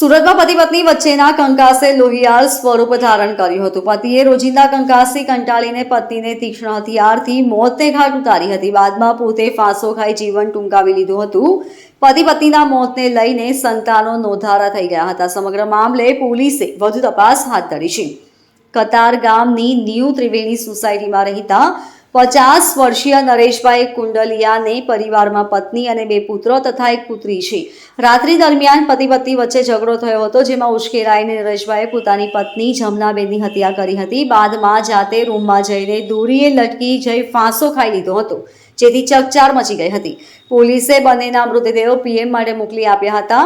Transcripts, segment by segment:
સુરતમાં પતિ પત્ની વચ્ચેના કંકાસે લોહિયાળ સ્વરૂપ ધારણ કર્યું હતું. પતિએ રોજિંદા કંકાસથી કંટાળીને પત્નીને તીક્ષ્ણ હથિયારથી મોતને ઘાટ ઉતારી હતી. બાદમાં પોતે ફાંસો ખાઈ જીવન ટૂંકાવી લીધું હતું. પતિ પત્નીના મોતને લઈને સંતાનો નોંધારા થઈ ગયા હતા. સમગ્ર મામલે પોલીસે વધુ તપાસ હાથ ધરી છે. કતાર ગામની ન્યૂ ત્રિવેણી સોસાયટીમાં રહેતા 50 વર્ષીય નરેશભાઈ કુંડલિયાને પરિવારમાં પત્ની અને 2 પુત્રો તથા 1 પુત્રી છે. રાત્રિ દરમિયાન પતિ પત્ની વચ્ચે ઝઘડો થયો હતો, જેમાં ઉશ્કેરાઈને નરેશભાઈએ પોતાની પત્ની જમનાબેનની હત્યા કરી હતી. બાદમાં જાતે રૂમમાં જઈને દોરીએ લટકી જઈ ફાંસો ખાઈ લીધો હતો, જેથી ચકચાર મચી ગઈ હતી. પોલીસે બંનેના મૃતદેહો પીએમ માટે મોકલી આપ્યા હતા.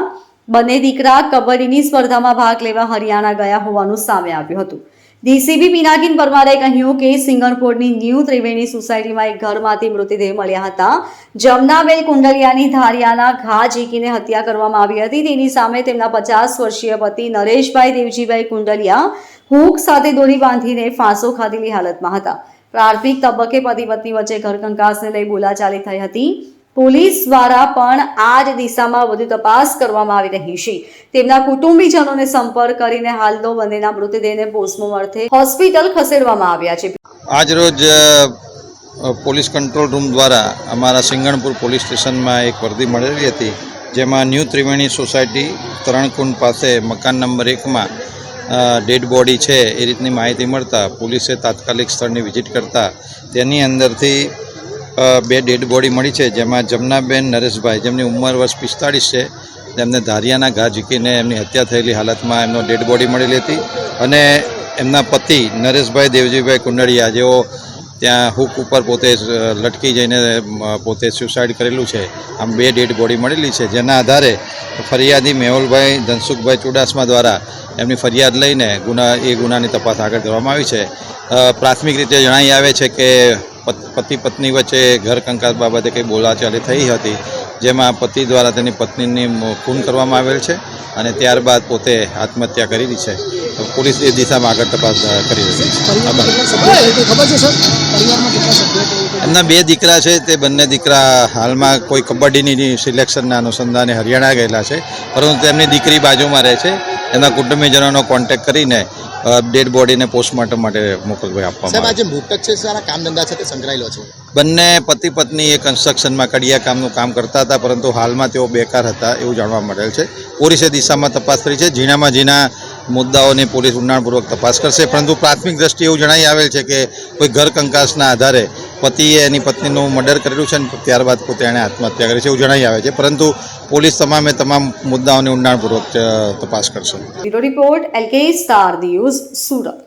બંને દીકરા કબડ્ડીની સ્પર્ધામાં ભાગ લેવા હરિયાણા ગયા હોવાનું સામે આવ્યું હતું. ડીસીપી પિનાકીન પરમારે કહ્યું કે સિંગણપોળની ન્યૂ ત્રિવેણી સોસાયટીમાં એક ઘરમાંથી મૃતદેહ મળ્યા હતા. જમનાબેન કુંડલિયાની ધારિયાના ઘા ઝીકીને હત્યા કરવામાં આવી હતી. તેની સામે તેમના 50 વર્ષીય પતિ નરેશભાઈ દેવજીભાઈ કુંડલિયા હૂક સાથે દોરી બાંધીને ફાંસો ખાધેલી હાલતમાં હતા. પ્રાથમિક તબક્કે પતિ પત્ની વચ્ચે ઘરકંકાસને લઈ બોલાચાલી થઈ હતી. પોલીસ દ્વારા પણ આ જ દિશામાં વધુ તપાસ કરવામાં આવી રહી છે. તેમના કુટુંબીજનોને સંપર્ક કરીને હાલનો બંનેના મૃતદેહને પોસ્ટમોર્ટમ અર્થે હોસ્પિટલ ખસેડવામાં આવ્યા છે. આજરોજ પોલીસ કંટ્રોલ રૂમ દ્વારા અમારા સિંગણપુર પોલીસ સ્ટેશનમાં એક વર્દી મળેલી હતી, જેમાં ન્યૂ ત્રિવેણી સોસાયટી તરણકુંડ પાસે મકાન નંબર 1માં ડેડ બોડી છે એ રીતની માહિતી મળતા પોલીસે તાત્કાલિક સ્થળની વિઝિટ કરતા તેની અંદરથી 2 ડેડ બોડી મળી છે, જેમાં જમનાબેન નરેશભાઈ, જેમની ઉંમર વર્ષ 45 છે, તેમને ધારિયાના ઘા ઝીકીને એમની હત્યા થયેલી હાલતમાં એમનો ડેડ બોડી મળેલી હતી. અને એમના પતિ નરેશભાઈ દેવજીભાઈ કુંડળિયા, જેઓ ત્યાં હુક ઉપર પોતે લટકી જઈને પોતે સ્યુસાઇડ કરેલું છે. આમ 2 ડેડ બોડી મળેલી છે, જેના આધારે ફરિયાદી મેહુલભાઈ ધનસુખભાઈ ચુડાસમા દ્વારા એમની ફરિયાદ લઈને ગુનાની તપાસ આગળ કરવામાં આવી છે. પ્રાથમિક રીતે જણાઈ આવે છે કે પતિ પત્ની વચ્ચે ઘર કંકાસ બાબતે કંઈ બોલાચાલી થઈ હતી, જેમાં પતિ દ્વારા તેની પત્નીની ખૂન કરવામાં આવેલ છે અને ત્યારબાદ પોતે આત્મહત્યા કરેલી છે. પોલીસ એ દિશામાં આગળ તપાસ કરી રહી છે. એમના 2 દીકરા છે, તે બંને દીકરા હાલમાં કોઈ કબડ્ડીની સિલેક્શનના અનુસંધાને હરિયાણા ગયેલા છે, પરંતુ તેમની દીકરી બાજુમાં રહે છે. એમના કુટુંબીજનોનો કોન્ટેક્ટ કરીને ડેડ બોડીને પોસ્ટમોર્ટમ માટે મોકલવા આપવામાં આવે છે. મૃતક છે સારા કામ ધંધા સાથે સંકળાયેલો છે. બંને પતિ પત્ની એ કન્સ્ટ્રક્શનમાં કડિયા કામનું કામ કરતા હતા, પરંતુ હાલમાં તેઓ બેકાર હતા એવું જાણવા મળેલ છે. પોલીસે દિશામાં તપાસ કરી છે. ઝીણામાં ઝીણા મુદ્દાઓની પોલીસ ઊંડાણપૂર્વક તપાસ કરશે, પરંતુ પ્રાથમિક દ્રષ્ટિએ એવું જણાઈ આવેલ છે કે કોઈ ઘર કંકાસના આધારે પતિએ એની પત્નીનું મર્ડર કરેલું છે અને ત્યારબાદ પોતે એણે આત્મહત્યા કરી છે એવું જણાઈ આવે છે, પરંતુ પોલીસ તમામ મુદ્દાઓની ઊંડાણપૂર્વક તપાસ કરશે. Bureau report LK star news, Surat.